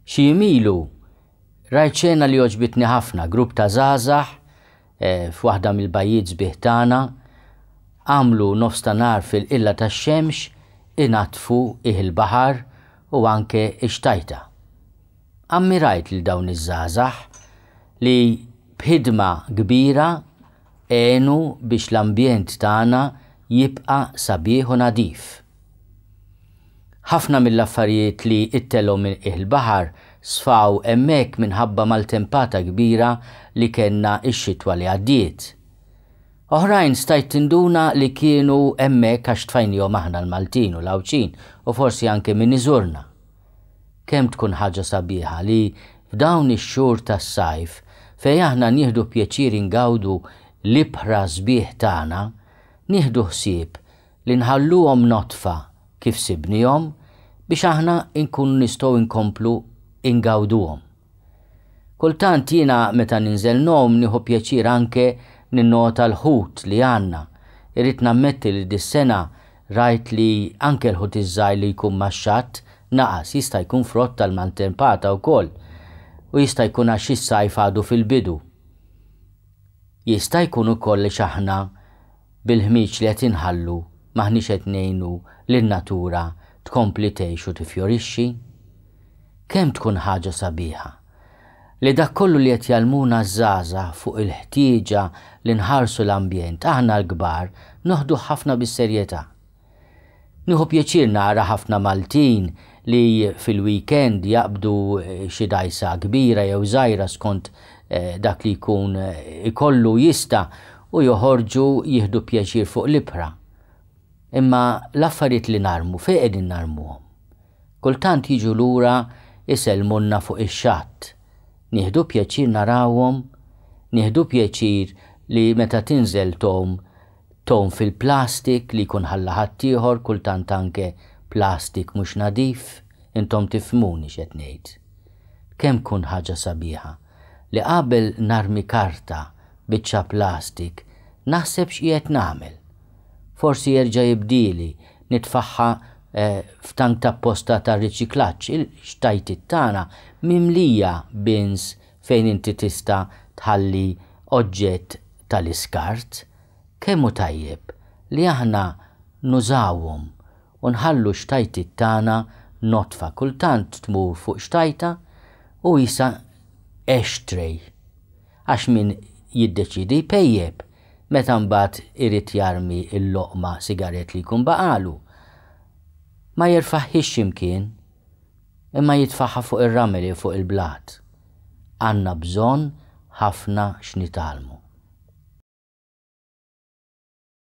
Xi jimilu rajt xena li oġbitni ħafna, grupp ta' żgħażagħ f'waħda mill-bajjiet sbieħ tagħna għamlu nofs ta' nar fil-qilla tax-xemx inaddfu il-baħar u anke ix-xtajta. Ammirajt lil dawn iż-żgħażagħ li b'ħidma kbira għenu biex l-ambjent tagħna jibqa' sabiħ u nadif. Ħafna mill-affarijiet li ittelhom il-baħar sfaw hemmhekk minħabba mal-tempata kbira li kellna x-xitwa li għaddiet. Oħrajn stajt tinduna li kienu hemmhekk għax tfajnihom aħna l-Maltin u l-Awċin u forsi anke min iżurna. Kemm tkun ħaġa sabiħa li f'dawn ix-xhur tas-sajf fejn aħna nieħdu pjaċir ingawdu l-ibħra sbieħ tagħna, nieħdu ħsieb li nħalluhom notfa kif sibnihom biex aħna nkunu nistgħu nkomplu ingawduhom. Kultant jiena meta ninżel nom nieħu pjaċir anke ninnota l-ħut li għandna. Irrid nammetti li dis-sena rajt li anke l-ħut iż-żgħir li jkun max-xatt naqas, jista' jkun frott tal-maltempata wkoll u jista' jkun għax is-sajf għadu fil-bidu. Jista' jkun ukoll li aħna bil-ħmiġ li qed inħallu maħniex qed ngħinu lin-natura tkompli tgħix u tifjorixxi. Kemm tkun ħaġa sabiħa li dak kollu li qed jgħallmuna żgħażagħ fuq il-ħtieġa li nħarsu l-ambjent aħna l-kbar noħdu ħafna bis-serjetà. Nieħu pjaċir nara ħafna Maltin li fil-weekend jaqbdu xi dgħajsa kbira jew żgħira skont dak li jkun ikollu jista' u joħorġu jieħdu pjaċir fuq l-ibħra. Imma l-affarijiet li narmu fejn qegħdin narmuhom. Kultant jiġu lura isellmunna fuq ix-xatt. Nieħdu pjaċir narawhom, nieħdu pjaċir li meta tinżel tom fil-plastik li jkun ħalla ħadd ieħor, kultant anke plastik mhux nadif, intom tifhmuni x'qed ngħid. Kemm tkun ħaġa sabiħa li qabel narmi karta biċċa plastik naħseb x'qiegħed nagħmel. Forsi jerġa' jibdieli nitfaħħa f'tank ta' posta ta' riċiklaġġ il-xtajtit tagħna mimlija bins fejn inti tista' tħalli oġġett tal-iskart. Kemm hu tajjeb li aħna nużawhom u nħallu xtajtit tagħna notfa. Kultant tmur fuq xtajta u jisa ashtray għax min jiddeċidi jpejjeb meta mbagħad irid jarmi l-loqma sigaret li jkun baqalu. Ma jerfaħħix imkien imma jitfaħħa fuq ir-rameli fuq il-blat. Għandna bżonn ħafna x'nitalmu.